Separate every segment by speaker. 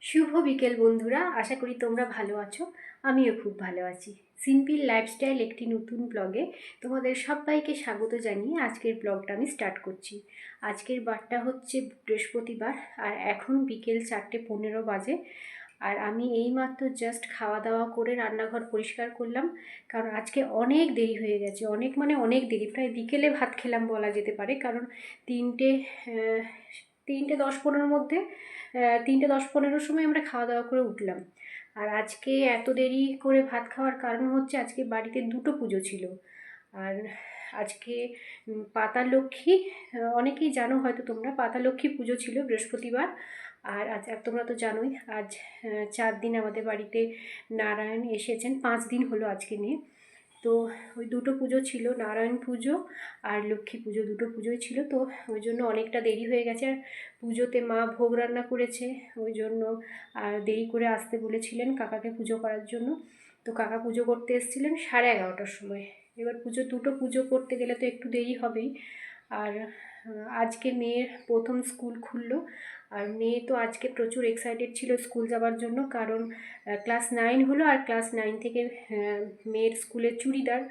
Speaker 1: শুভ বিকেল বন্ধুরা, আশা করি তোমরা ভালো আছো। আমিও খুব ভালো আছি। সিম্পল লাইফস্টাইল একটি নতুন ব্লগে তোমাদের সবাইকে স্বাগত জানিয়ে আজকের ব্লগটা আমি স্টার্ট করছি। আজকের বারটা হচ্ছে বৃহস্পতিবার, আর এখন বিকেল 4:15 বাজে। আর আমি এইমাত্র জাস্ট খাওয়া দাওয়া করে রান্নাঘর পরিষ্কার করলাম, কারণ আজকে অনেক দেরি হয়ে গেছে। অনেক মানে অনেক দেরি, প্রায় বিকেলে ভাত খেলাম বলা যেতে পারে। কারণ তিনটে 3:10-15 মধ্যে 3:10-15 সময় আমরা খাওয়া দাওয়া করে উঠলাম। আর আজকে এত দেরি করে ভাত খাওয়ার কারণ হচ্ছে আজকে বাড়িতে দুটো পুজো ছিল। আর আজকে পাতা লক্ষ্মী, অনেকেই জানো হয়তো তোমরা, পাতা লক্ষ্মী পুজো ছিল বৃহস্পতিবার। আর আজ তোমরা তো জানোই আজ 4 দিন আমাদের বাড়িতে নারায়ণ এসেছেন, 5 দিন হলো আজকে নিয়ে। তো ওই দুটো পুজো ছিল, নারায়ণ পুজো আর লক্ষ্মী পুজো, দুটো পুজোই ছিল। তো ওই জন্য অনেকটা দেরি হয়ে গেছে। আর পুজোতে মা ভোগ রান্না করেছে, ওই জন্য আর দেরি করে আসতে বলেছিলেন কাকাকে পুজো করার জন্য। তো কাকা পুজো করতে এসেছিলেন 11:30টার সময়। এবার দুটো পুজো করতে গেলে তো একটু দেরি হবেই। আর আজকে মেয়ের প্রথম স্কুল খুললো। আর মেয়ে তো আজকে প্রচুর এক্সাইটেড ছিল স্কুল যাওয়ার জন্য, কারণ ক্লাস 9 হলো। আর ক্লাস 9 থেকে মেয়ের স্কুলে চুড়িদার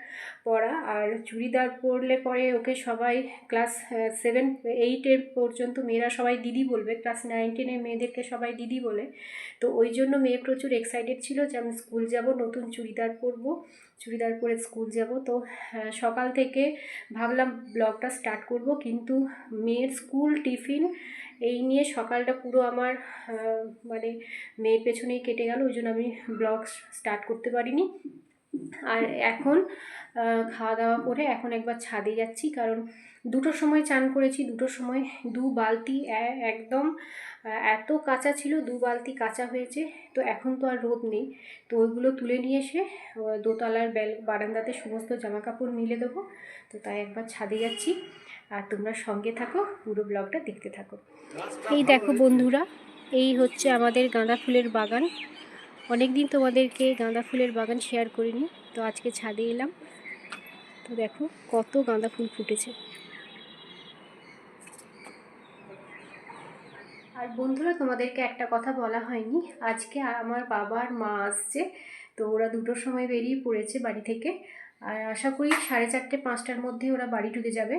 Speaker 1: পরা, আর চুড়িদার পরলে পরে ওকে সবাই ক্লাস 7-8 পর্যন্ত মেয়েরা সবাই দিদি বলবে, ক্লাস 9-10 মেয়েদেরকে সবাই দিদি বলে। তো ওই জন্য মেয়ে প্রচুর এক্সাইটেড ছিল যে আমি স্কুল যাব, নতুন চুড়িদার পরবো, চুড়িদার পরে স্কুল যাব। তো সকাল থেকে ভাবলাম ব্লগটা স্টার্ট করব, কিন্তু মেয়ের স্কুল টিফিন এই নিয়ে সকালটা পুরো আমার মানে মেয়ের পেছনেই কেটে গেল। ওই জন্য আমি ব্লগ স্টার্ট করতে পারিনি। আর এখন খাওয়া দাওয়া করে এখন একবার ছাদে যাচ্ছি, কারণ দুটোর সময় চান করেছি। দুটোর সময় 2 বালতি একদম এত কাঁচা ছিল, 2 বালতি কাঁচা হয়েছে। তো এখন তো আর রোদ নেই, তো ওইগুলো তুলে নিয়ে এসে দোতলার বারান্দাতে সমস্ত জামা কাপড় মিলে দেবো। তো তাই একবার ছাদে যাচ্ছি, আর তোমরা সঙ্গে থাকো, পুরো ব্লগটা দেখতে থাকো। এই দেখো বন্ধুরা, এই হচ্ছে আমাদের গাঁদা ফুলের বাগান। অনেক দিন তোমাদেরকে গাঁদা ফুলের বাগান শেয়ার করিনি, তো আজকে ছাদে এলাম। তো দেখো কত গাঁদা ফুল ফুটেছে। আর বন্ধুরা, তোমাদেরকে একটা কথা বলা হয়নি, আজকে আমার বাবা আর মা আসছে। তো ওরা দুটোর সময় বেরিয়ে পড়েছে বাড়ি থেকে। আর আশা করি 4:30-5টার মধ্যে ওরা বাড়ি ঢুকে যাবে।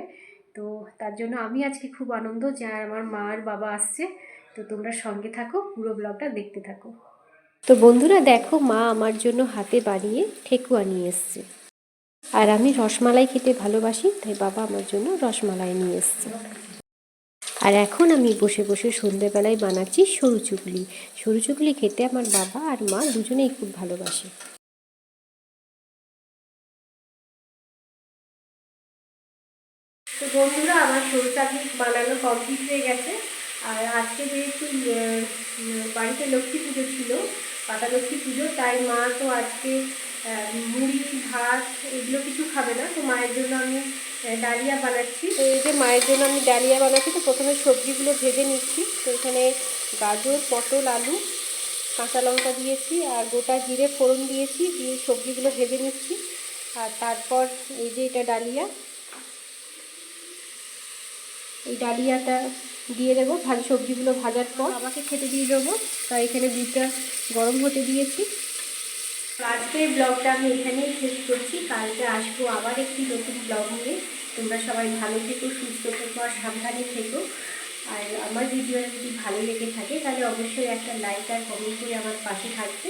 Speaker 1: তো তার জন্য আমি আজকে খুব আনন্দ যে আমার মা আর বাবা আসছে। তো তোমরা সঙ্গে থাকো, পুরো ব্লগটা দেখতে থাকো। তো বন্ধুরা দেখো, মা আমার জন্য হাতে বানিয়ে ঠেকুয়া নিয়ে এসছে। আর আমি রসমালাই খেতে ভালোবাসি, তাই বাবা আমার জন্য রসমালাই নিয়ে এসছে। আর এখন আমি বসে বসে সন্ধ্যেবেলায় বানাচ্ছি সরু চুগলি। সরু চুগলি খেতে আমার বাবা আর মা দুজনেই খুব ভালোবাসে। তো বন্ধুরা, আমার সরু চাটনি বানানো কমপ্লিট হয়ে গেছে। আর আজকে যেহেতু বাড়িতে লক্ষ্মী পুজো ছিল, পাতা লক্ষ্মী পুজো, তাই মা তো আজকে মুড়ি ভাত এগুলো কিছু খাবে না। তো মায়ের জন্য আমি ডালিয়া বানাচ্ছি। তো এই যে মায়ের জন্য আমি ডালিয়া বানাচ্ছি। তো প্রথমে সবজিগুলো ভেজে নিচ্ছি। তো এখানে গাজর, পটল, আলু, কাঁচা লঙ্কা দিয়েছি, আর গোটা জিরে ফোড়ন দিয়েছি, দিয়ে সবজিগুলো ভেজে নিচ্ছি। আর তারপর এই যে এটা ডালিয়া, এই ডালিয়াটা দিয়ে দেবো সবজিগুলো ভাজার পর। বাবাকে খেতে দিয়ে দেবো, তাই এখানে দুধটা গরম হতে দিয়েছি। আজকের ব্লগটা আমি এখানেই শেষ করছি। কালকে আসবো আবার একটি নতুন ব্লগ নিয়ে। তোমরা সবাই ভালো থেকো, সুস্থ থেকো, আর সাবধানে থেকো। আর আমার ভিডিও যদি ভালো লেগে থাকে তাহলে অবশ্যই একটা লাইক আর কমেন্ট করে আমার পাশে থাকবে।